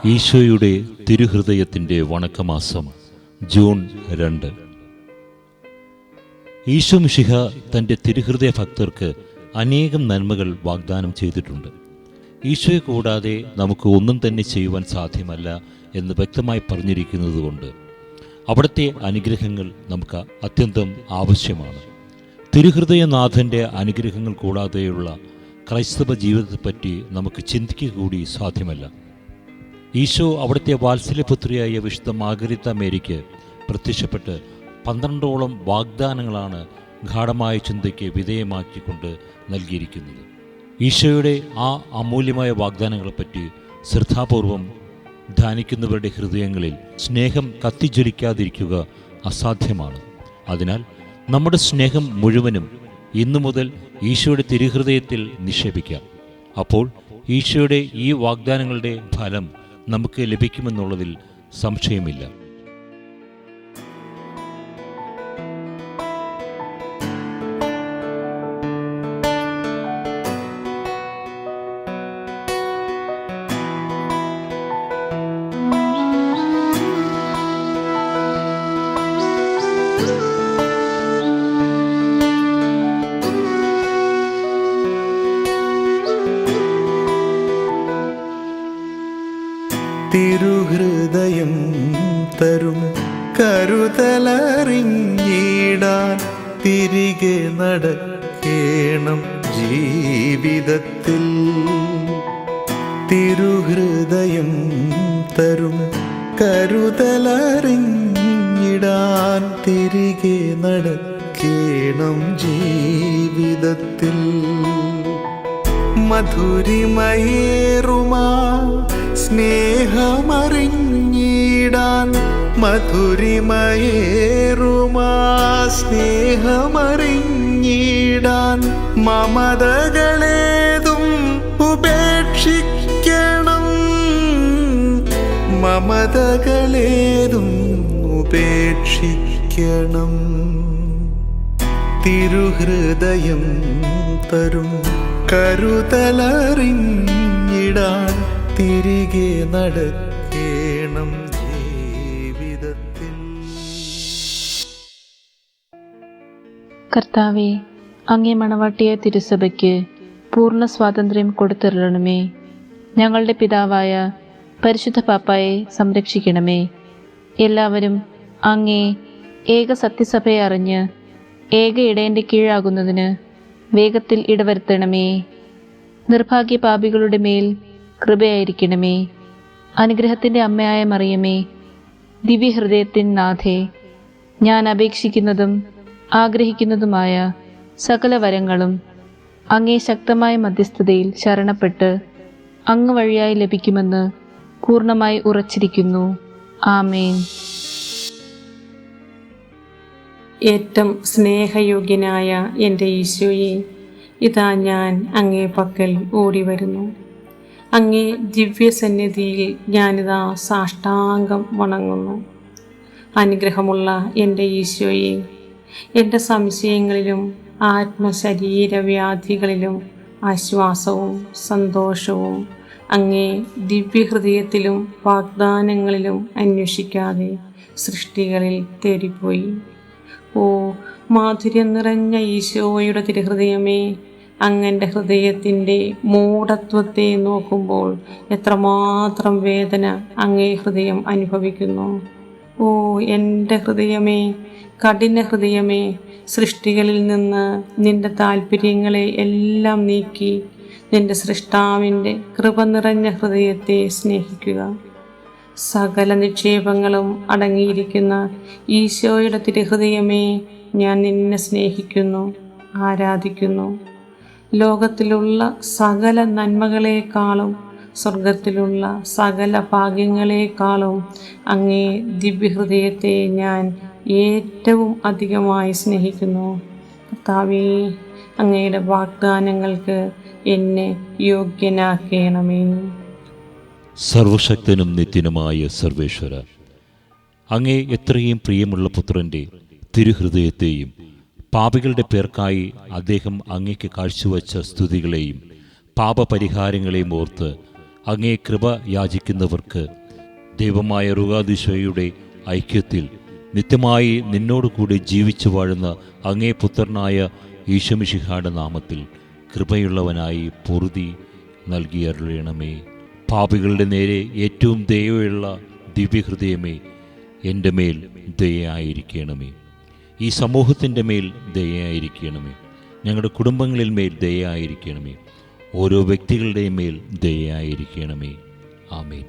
ഈശോയുടെ തിരുഹൃദയത്തിൻ്റെ വണക്കമാസം ജൂൺ 2. ഈശോ മിശിഹ തൻ്റെ തിരുഹൃദയ ഭക്തർക്ക് അനേകം നന്മകൾ വാഗ്ദാനം ചെയ്തിട്ടുണ്ട്. ഈശോയെ കൂടാതെ നമുക്ക് ഒന്നും തന്നെ ചെയ്യുവാൻ സാധ്യമല്ല എന്ന് വ്യക്തമായി പറഞ്ഞിരിക്കുന്നതുകൊണ്ട് അവിടുത്തെ അനുഗ്രഹങ്ങൾ നമുക്ക് അത്യന്തം ആവശ്യമാണ്. തിരുഹൃദയനാഥൻ്റെ അനുഗ്രഹങ്ങൾ കൂടാതെയുള്ള ക്രൈസ്തവ ജീവിതത്തെപ്പറ്റി നമുക്ക് ചിന്തിക്കുക കൂടി സാധ്യമല്ല. ഈശോ അവിടുത്തെ വാത്സല്യപുത്രിയായ വിശുദ്ധ മാർഗരിത്ത മേരിക്ക് പ്രത്യക്ഷപ്പെട്ട് 12ഓളം വാഗ്ദാനങ്ങളാണ് ഗാഢമായ ചിന്തയ്ക്ക് വിധേയമാക്കിക്കൊണ്ട് നൽകിയിരിക്കുന്നത്. ഈശോയുടെ ആ അമൂല്യമായ വാഗ്ദാനങ്ങളെപ്പറ്റി ശ്രദ്ധാപൂർവം ധ്യാനിക്കുന്നവരുടെ ഹൃദയങ്ങളിൽ സ്നേഹം കത്തിജ്വലിക്കാതിരിക്കുക അസാധ്യമാണ്. അതിനാൽ നമ്മുടെ സ്നേഹം മുഴുവനും ഇന്നു മുതൽ ഈശോയുടെ തിരുഹൃദയത്തിൽ നിക്ഷേപിക്കാം. അപ്പോൾ ഈശോയുടെ ഈ വാഗ്ദാനങ്ങളുടെ ഫലം നമുക്ക് ലഭിക്കുമെന്നുള്ളതിൽ സംശയമില്ല. തിരുഹൃദയം തരും കരുതലറിഞ്ഞിടാൻ തിരികെ നടക്കേണം ജീവിതത്തിൽ. തിരുഹൃദയം തരും കരുതലറിഞ്ഞിടാൻ തിരികെ നടക്കേണം ജീവിതത്തിൽ. മധുരിമയേറുമാ സ്നേഹമറിഞ്ഞിടാൻ മധുരിമയേറുമാ സ്നേഹമറിഞ്ഞിടാൻ മമതകളേതും ഉപേക്ഷിക്കണം. മമതകളേതും ഉപേക്ഷിക്കണം. തിരുഹൃദയം തരും കരുതലറിഞ്ഞിടാൻ തിരികെ നടക്കേണം ജീവിതത്തിൽ. കർത്താവേ, അങ്ങേ മണവാട്ടിയ തിരുസഭയ്ക്ക് പൂർണ്ണ സ്വാതന്ത്ര്യം കൊടുത്തരുളണമേ. ഞങ്ങളുടെ പിതാവായ പരിശുദ്ധ പാപ്പായെ സംരക്ഷിക്കണമേ. എല്ലാവരും അങ്ങേ ഏക സത്യസഭയെ അറിഞ്ഞ് ഏക ഇടയൻ്റെ കീഴാകുന്നതിന് വേഗത്തിൽ ഇടവരുത്തണമേ. നിർഭാഗ്യ പാപികളുടെ മേൽ കൃപയായിരിക്കണമേ. അനുഗ്രഹത്തിൻ്റെ അമ്മയായ മറിയമേ, ദിവ്യഹൃദയത്തിൻ നാഥേ, ഞാൻ അപേക്ഷിക്കുന്നതും ആഗ്രഹിക്കുന്നതുമായ സകല വരങ്ങളും അങ്ങേ ശക്തമായ മധ്യസ്ഥതയിൽ ശരണപ്പെട്ട് അങ്ങ് വഴിയായി ലഭിക്കുമെന്ന് പൂർണ്ണമായി ഉറച്ചിരിക്കുന്നു. ആമേൻ. ഏറ്റവും സ്നേഹയോഗ്യനായ എൻ്റെ ഈശോയെ, ഇതാ ഞാൻ അങ്ങേ പക്കൽ ഓടി വരുന്നു. അങ്ങേ ദിവ്യസന്നിധിയിൽ ഞാനിതാ സാഷ്ടാംഗം വണങ്ങുന്നു. അനുഗ്രഹമുള്ള എൻ്റെ ഈശോയെ, എൻ്റെ സംശയങ്ങളിലും ആത്മശരീരവ്യാധികളിലും ആശ്വാസവും സന്തോഷവും അങ്ങേ ദിവ്യഹൃദയത്തിലും വാഗ്ദാനങ്ങളിലും അന്വേഷിക്കാതെ സൃഷ്ടികളിൽ തേടിപ്പോയി. ഓ മാധുര്യം നിറഞ്ഞ ഈശോയുടെ തിരുഹൃദയമേ, അങ്ങൻ്റെ ഹൃദയത്തിൻ്റെ മൂഢത്വത്തെ നോക്കുമ്പോൾ എത്രമാത്രം വേദന അങ്ങേ ഹൃദയം അനുഭവിക്കുന്നു. ഓ എൻ്റെ ഹൃദയമേ, കഠിന ഹൃദയമേ, സൃഷ്ടികളിൽ നിന്ന് നിൻ്റെ താല്പര്യങ്ങളെ എല്ലാം നീക്കി നിൻ്റെ സൃഷ്ടാവിൻ്റെ കൃപ നിറഞ്ഞ ഹൃദയത്തെ സ്നേഹിക്കുക. സകല നിക്ഷേപങ്ങളും അടങ്ങിയിരിക്കുന്ന ഈശോയുടെ തിരുഹൃദയമേ, ഞാൻ നിന്നെ സ്നേഹിക്കുന്നു, ആരാധിക്കുന്നു. ലോകത്തിലുള്ള സകല നന്മകളെക്കാളും സ്വർഗത്തിലുള്ള സകല ഭാഗ്യങ്ങളെക്കാളും അങ്ങേ ദിവ്യഹൃദയത്തെ ഞാൻ ഏറ്റവും അധികമായി സ്നേഹിക്കുന്നു. കർത്താവേ, അങ്ങയുടെ വാഗ്ദാനങ്ങൾക്ക് എന്നെ യോഗ്യനാക്കണമേ. സർവശക്തനും നിത്യനുമായ സർവേശ്വര, അങ്ങേ എത്രയും പ്രിയമുള്ള പുത്രൻ്റെ തിരുഹൃദയത്തെയും പാപികളുടെ പേർക്കായി അദ്ദേഹം അങ്ങേക്ക് കാഴ്ചവെച്ച സ്തുതികളെയും പാപപരിഹാരങ്ങളെയും ഓർത്ത് അങ്ങേ കൃപ യാചിക്കുന്നവർക്ക് ദൈവമായ റുഹാദീശോയുടെ ഐക്യത്തിൽ നിത്യമായി നിന്നോട് കൂടി ജീവിച്ചു വാഴുന്ന അങ്ങേ പുത്രനായ ഈശോമിശിഹായുടെ നാമത്തിൽ കൃപയുള്ളവനായി പൊറുതി നൽകിയരുളണമേ. പാപികളുടെ നേരെ ഏറ്റവും ദയയുള്ള ദിവ്യഹൃദയമേ, എൻ്റെ മേൽ ദയയായിരിക്കണമേ. ഈ സമൂഹത്തിൻ്റെ മേൽ ദയയായിരിക്കണമേ. ഞങ്ങളുടെ കുടുംബങ്ങളിൽ മേൽ ദയയായിരിക്കണമേ. ഓരോ വ്യക്തികളുടെയും മേൽ ദയയായിരിക്കണമേ. ആമേൻ.